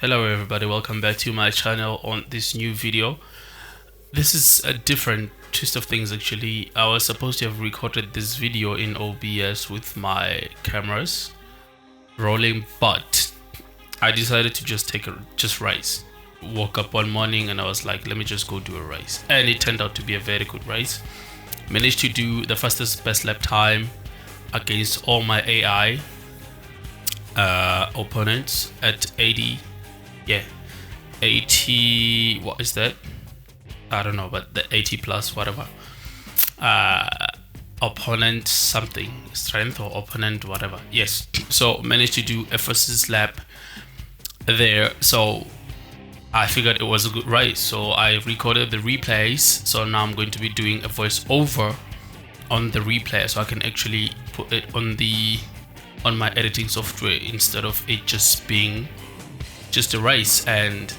Hello everybody, welcome back to my channel. On this new video, this is a different twist of things. Actually, I was supposed to have recorded this video in OBS with my cameras rolling, but I decided to just race. Woke up one morning and I was like, let me just go do a race, and it turned out to be a very good race. Managed to do the fastest best lap time against all my AI opponents at 80, what is that? I don't know, but the 80 plus whatever opponent something strength or opponent whatever. Yes, so managed to do a fastest lap there, so I figured it was a good race, so I recorded the replays. So now I'm going to be doing a voiceover on the replay, so I can actually put it on my editing software instead of it just being just a race and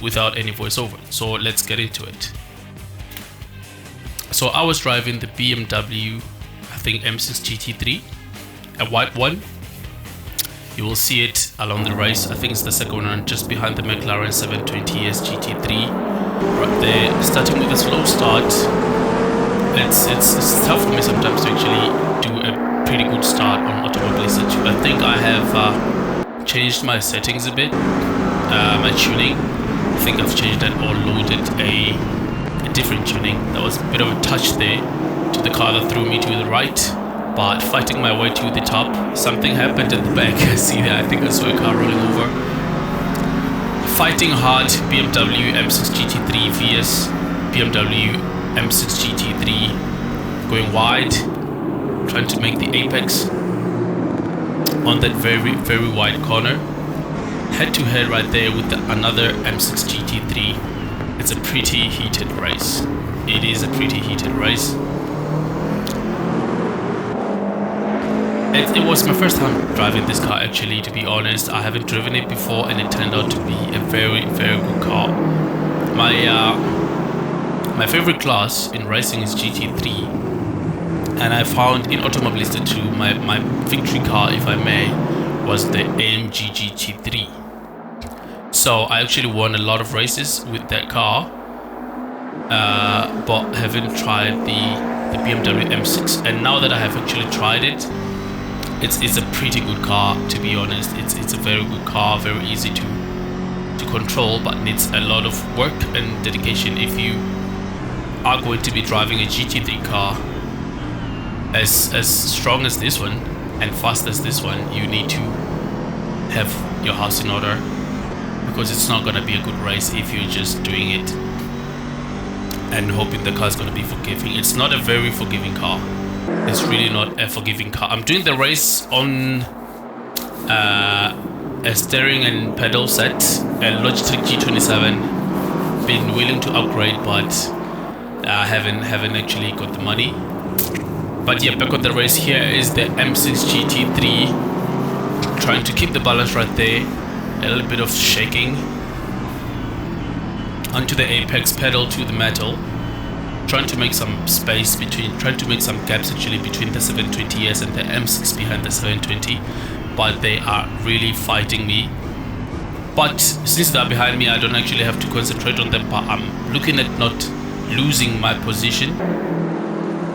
without any voiceover. So let's get into it. So I was driving the BMW, I think M6 GT3, a white one. You will see it along the race. I think it's the second one, just behind the McLaren 720S GT3 right there. Starting with a slow start, it's tough for me sometimes to actually do a pretty good start on Automobilista. I think I have changed my settings a bit, my tuning. I think I've changed that or loaded a different tuning. There was a bit of a touch there to the car that threw me to the right, but fighting my way to the top, something happened at the back. See there, I think I saw a car rolling over. Fighting hard, BMW M6 GT3 vs BMW M6 GT3 going wide, trying to make the apex on that very wide corner, head to head right there with another M6 GT3. It's a pretty heated race. It is a pretty heated race. It was my first time driving this car, actually, to be honest. I haven't driven it before, and it turned out to be a very good car. My favorite class in racing is GT3. And I found in Automobilista too, my victory car, if I may, was the AMG GT3. So I actually won a lot of races with that car, but haven't tried the BMW M6. And now that I have actually tried it, it's a pretty good car, to be honest. It's a very good car, very easy to control, but needs a lot of work and dedication. If you are going to be driving a GT3 car as strong as this one and fast as this one, you need to have your house in order, because it's not going to be a good race if you're just doing it and hoping the car is going to be forgiving. It's not a very forgiving car. It's really not a forgiving car. I'm doing the race on a steering and pedal set, a Logitech G27. Been willing to upgrade, but I haven't actually got the money. But yeah, back on the race. Here is the M6 GT3, trying to keep the balance right there. A little bit of shaking onto the apex, pedal to the metal, trying to make some space trying to make some gaps actually between the 720S and the M6 behind the 720, but they are really fighting me. But since they're behind me, I don't actually have to concentrate on them, but I'm looking at not losing my position,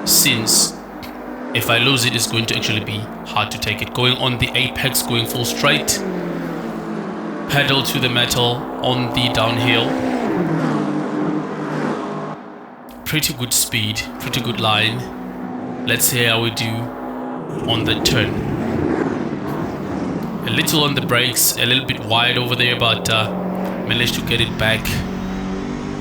since if I lose it, it's going to actually be hard to take it. Going on the apex, going full straight, pedal to the metal on the downhill. Pretty good speed, pretty good line. Let's see how we do on the turn. A little on the brakes, a little bit wide over there, but managed to get it back.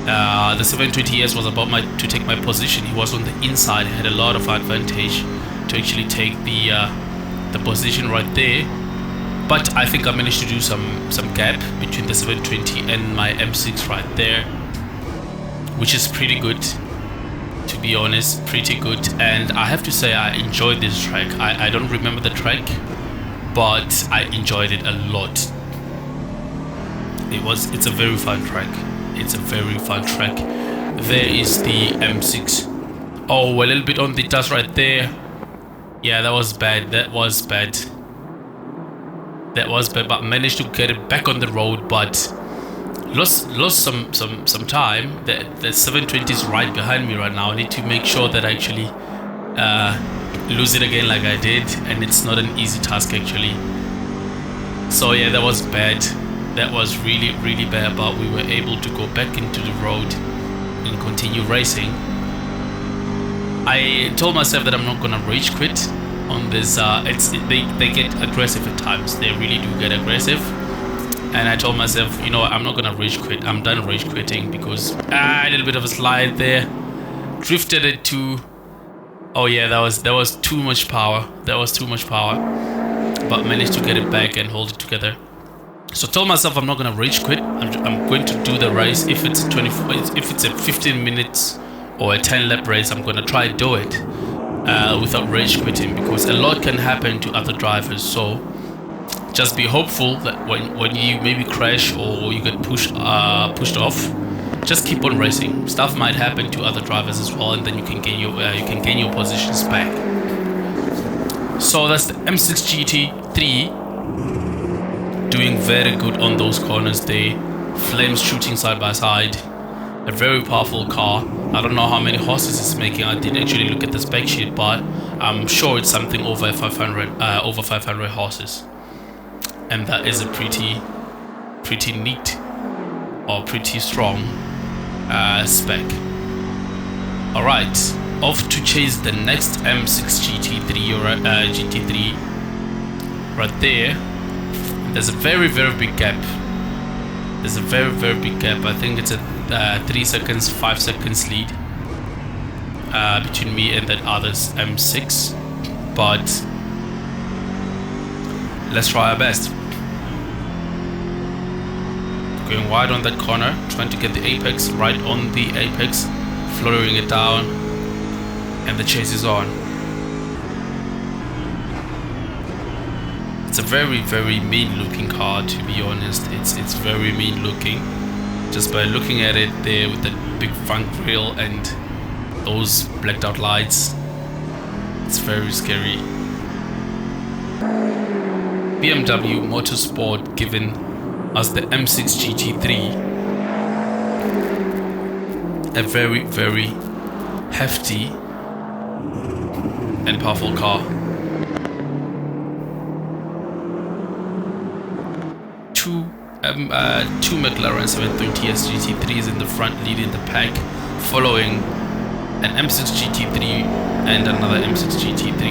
The 720S was about to take my position. He was on the inside, had a lot of advantage to actually take the position right there. But I think I managed to do some gap between the 720 and my M6 right there, which is pretty good, to be honest, pretty good. And I have to say, I enjoyed this track. I don't remember the track, but I enjoyed it a lot. It's a very fun track. It's a very fun track. There is the M6. Oh, a little bit on the dust right there. Yeah, that was bad. That was bad. That was bad, but managed to get it back on the road, but lost some time. The 720 is right behind me right now. I need to make sure that I actually lose it again like I did, and it's not an easy task actually. So yeah, that was bad. That was really bad, but we were able to go back into the road and continue racing. I told myself that I'm not gonna rage quit on this. They get aggressive at times. They really do get aggressive. And I told myself, you know what, I'm not gonna rage quit. I'm done rage quitting because a little bit of a slide there, drifted it to. Oh yeah, that was too much power. That was too much power, but managed to get it back and hold it together. So I told myself I'm not gonna rage quit. I'm going to do the race. If it's 24, if it's a 15 minutes or a 10 lap race, I'm gonna try to do it without rage quitting, because a lot can happen to other drivers. So just be hopeful that when you maybe crash or you get pushed off, just keep on racing. Stuff might happen to other drivers as well, and then you can gain your positions back. So that's the M6 GT3 doing very good on those corners there. Flames shooting side by side. A very powerful car. I don't know how many horses it's making. I didn't actually look at the spec sheet, but I'm sure it's something over 500 horses. And that is a pretty neat or pretty strong spec. Alright, off to chase the next M6 GT3 or GT3 right there. There's a very big gap. There's a very big gap. I think it's a 3 seconds, 5 seconds lead between me and that other M6, but let's try our best. Going wide on that corner, trying to get the apex, right on the apex, fluttering it down, and the chase is on. It's a very mean looking car, to be honest. It's very mean looking. Just by looking at it there with that big front grille and those blacked out lights, it's very scary. BMW Motorsport giving us the M6 GT3, a very hefty and powerful car. Two McLaren 720S GT3s in the front, leading the pack, following an M6 GT3 and another M6 GT3.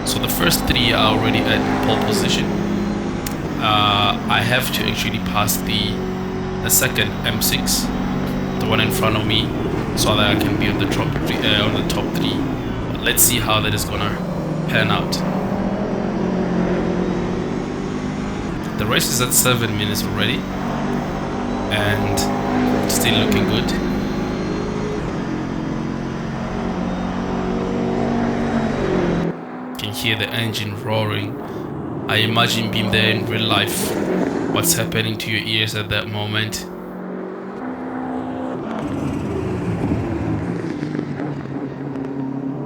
So the first three are already at pole position. I have to actually pass the second M6, the one in front of me, so that I can be on the top three. But let's see how that is gonna pan out. The race is at 7 minutes already, and still looking good. Can hear the engine roaring. I imagine being there in real life, what's happening to your ears at that moment.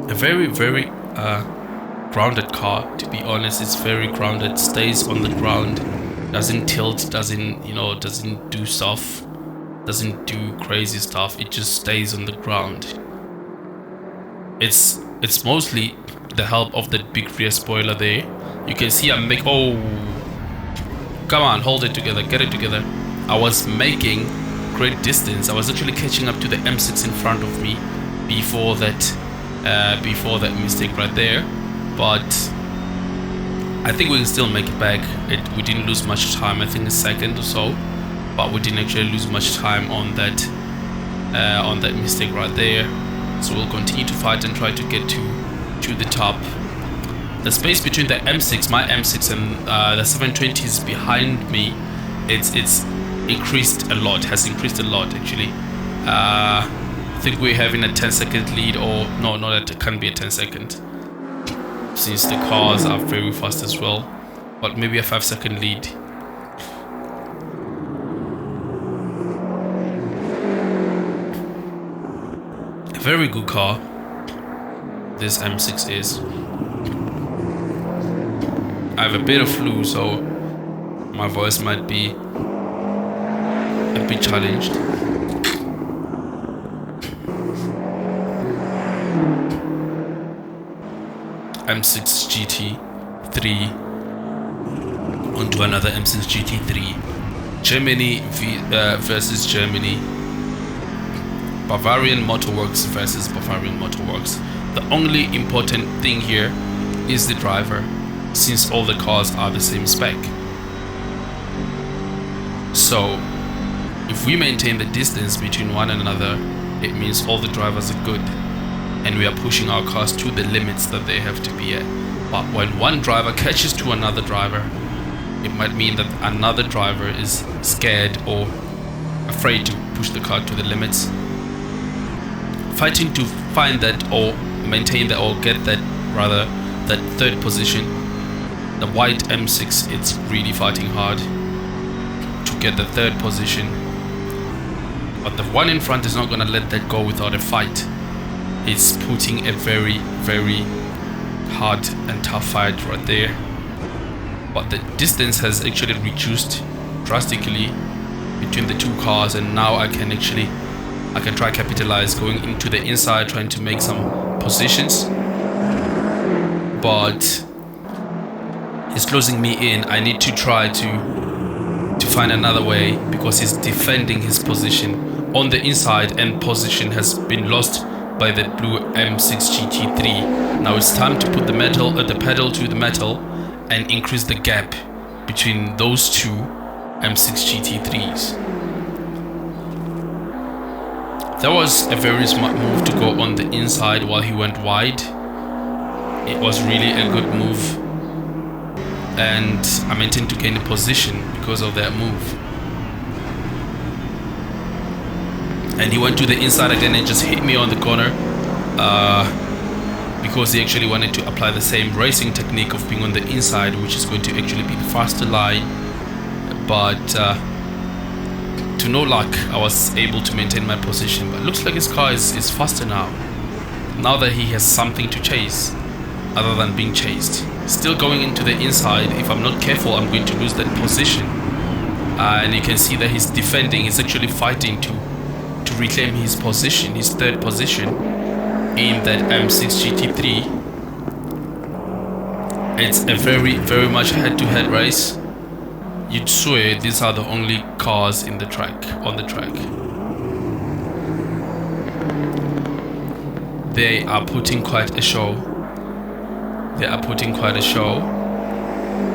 A very grounded car, to be honest. It's very grounded, stays on the ground, doesn't tilt, doesn't do stuff, doesn't do crazy stuff. It just stays on the ground. It's mostly the help of that big rear spoiler there. You can see I'm making, oh, come on, hold it together, get it together. I was making great distance. I was actually catching up to the M6 in front of me before that mistake right there. But I think we can still make it back. We didn't lose much time. I think a second or so, but we didn't actually lose much time on that mistake right there. So we'll continue to fight and try to get to the top. The space between the M6, my M6, and the 720s behind me, it's increased a lot. Has increased a lot actually. I think we're having a 10-second lead, or no, that can't be a 10-second. Since the cars are very fast as well, but maybe a 5-second lead. A very good car, this M6 is. I have a bit of flu, so my voice might be a bit challenged. M6 GT3 onto another M6 GT3. Germany versus Germany. Bavarian Motorworks versus Bavarian Motorworks. The only important thing here is the driver, since all the cars are the same spec. So if we maintain the distance between one another, it means all the drivers are good and we are pushing our cars to the limits that they have to be at. But when one driver catches to another driver, it might mean that another driver is scared or afraid to push the car to the limits. Fighting to find that or maintain that or get that, rather, that third position. The white M6, it's really fighting hard to get the third position. But the one in front is not going to let that go without a fight. It's putting a very, very hard and tough fight right there. But the distance has actually reduced drastically between the two cars, and now I can try capitalize going into the inside, trying to make some positions. But he's closing me in. I need to try to find another way, because he's defending his position on the inside, and position has been lost by the blue M6 GT3. Now it's time to put the pedal to the metal and increase the gap between those two M6 GT3s. That was a very smart move to go on the inside while he went wide. It was really a good move, and I maintained to gain the position because of that move. And he went to the inside again and just hit me on the corner, because he actually wanted to apply the same racing technique of being on the inside, which is going to actually be the faster line. But to no luck, I was able to maintain my position. But it looks like his car is faster now that he has something to chase other than being chased. Still going into the inside. If I'm not careful, I'm going to lose that position. And you can see that he's defending. He's actually fighting to reclaim his position, his third position in that M6 GT3. It's a very, very much head-to-head race. You'd swear these are the only cars on the track. They are putting quite a show.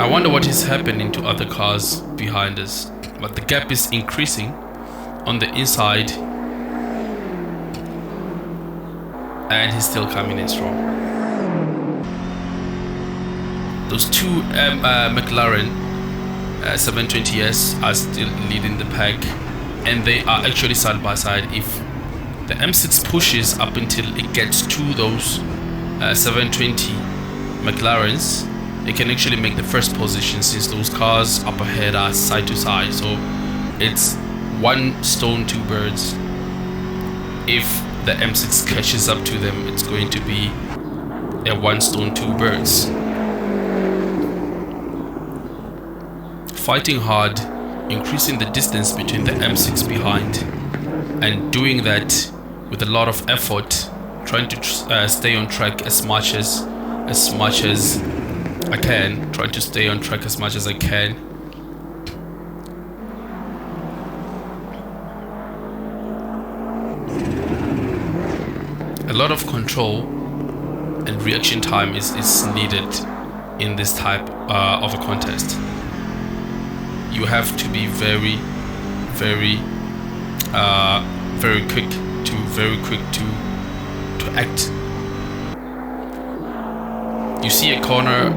I wonder what is happening to other cars behind us. But the gap is increasing on the inside, and he's still coming in strong. Those two McLaren 720S are still leading the pack, and they are actually side by side. If the M6 pushes up until it gets to those 720 McLarens, it can actually make the first position, since those cars up ahead are side to side. So it's one stone, two birds. If the M6 catches up to them, it's going to be a one stone, two birds. Fighting hard, increasing the distance between the M6 behind, and doing that with a lot of effort, trying to stay on track as much as I can, trying to stay on track as much as I can. A lot of control and reaction time is needed in this type of a contest. You have to be very, very, very quick to act. You see a corner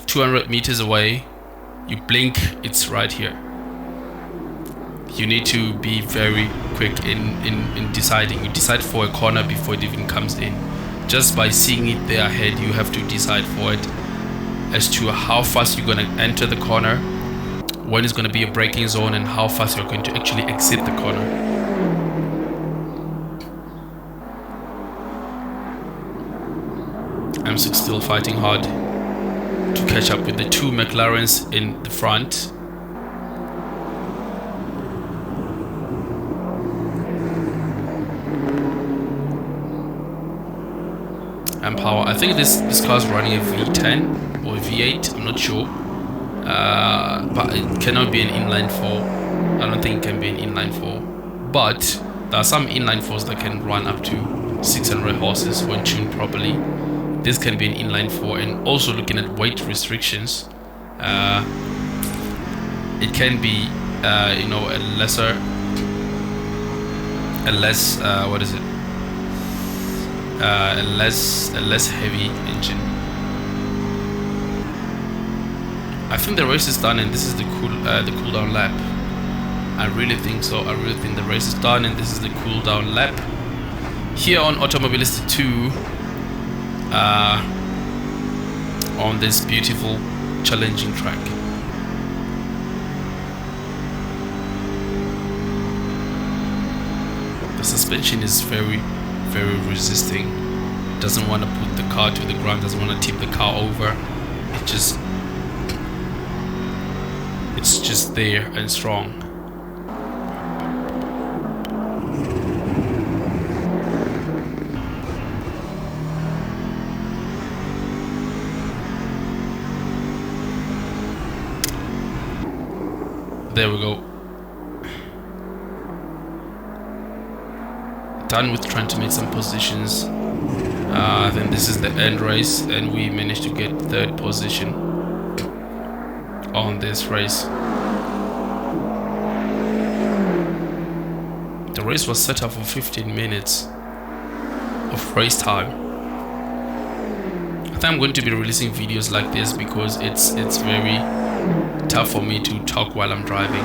200 meters away, you blink, it's right here. You need to be very quick in deciding. You decide for a corner before it even comes in. Just by seeing it there ahead, you have to decide for it as to how fast you're going to enter the corner, when it's going to be a braking zone, and how fast you're going to actually exit the corner. M6 still fighting hard to catch up with the two McLarens in the front. And power. I think this car is running a V10 or a V8. I'm not sure, but it cannot be an inline 4. I don't think it can be an inline 4. But there are some inline 4s that can run up to 600 horses when tuned properly. This can be an inline 4. And also looking at weight restrictions, it can be you know, a less a less heavy engine. I think the race is done, and this is the cool down lap. I really think so. I really think the race is done, and this is the cool down lap here on Automobilista 2, on this beautiful, challenging track. The suspension is very resisting. Doesn't want to put the car to the ground, doesn't want to tip the car over. It's just there and strong. There we go. Done with trying to make some positions. Then this is the end race, and we managed to get 3rd position on this race. The race was set up for 15 minutes of race time. I think I'm going to be releasing videos like this because it's very tough for me to talk while I'm driving.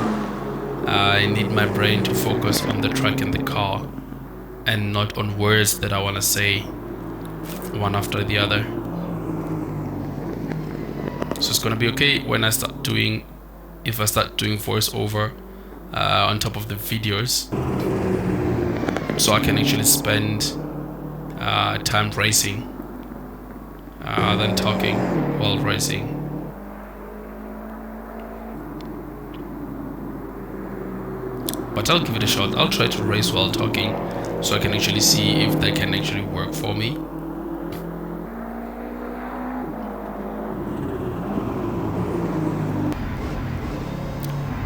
I need my brain to focus on the track and the car, and not on words that I want to say one after the other. So it's gonna be okay when I start doing, if I start doing voiceover on top of the videos, so I can actually spend time racing than talking while racing. But I'll give it a shot. I'll try to race while talking, so I can actually see if that can actually work for me.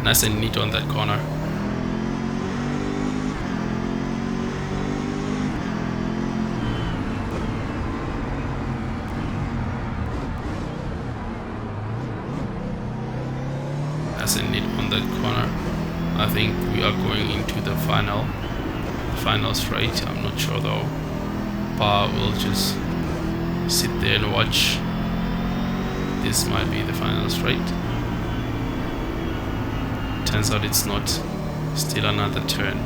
Nice and neat on that corner. Nice and neat on that corner. I think we are going into the final straight. I'm not sure though, but we'll just sit there and watch. This might be the final straight. Turns out it's not. Still another turn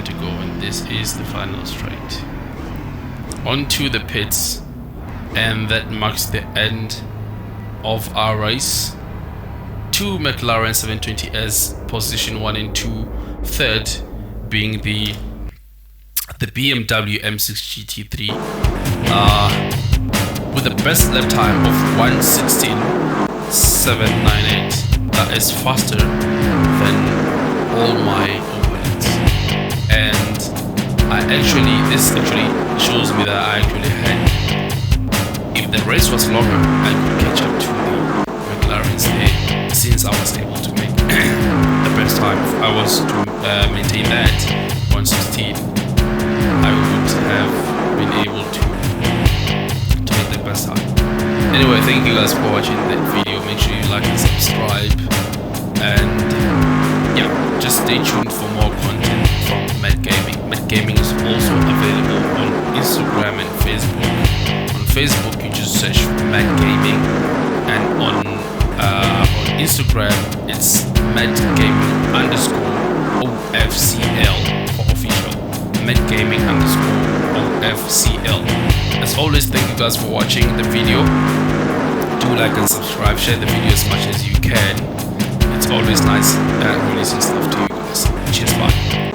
to go, and this is the final straight. Onto the pits, and that marks the end of our race. 2 McLaren 720S, position 1 and 2, third being the BMW M6 GT3 with the best lap time of 1:16.798. That is faster than all my opponents, and this actually shows me that I actually had, if the race was longer, I could catch up to the McLarens there, since I was able to make the best time. If I was to maintain that 1:16, I would have been able to make the best time. Anyway, thank you guys for watching that video. Make sure you like and subscribe, and yeah, just stay tuned for more content from Matt Gaming. Matt Gaming is also available on Instagram and Facebook. On Facebook, you just search for Matt Gaming, and on Instagram, it's Matt Gaming _OFCL for official. Matt Gaming _OFCL. As always, thank you guys for watching the video. Do like and subscribe, share the video as much as you can. It's always nice releasing stuff to you guys. Cheers, bye.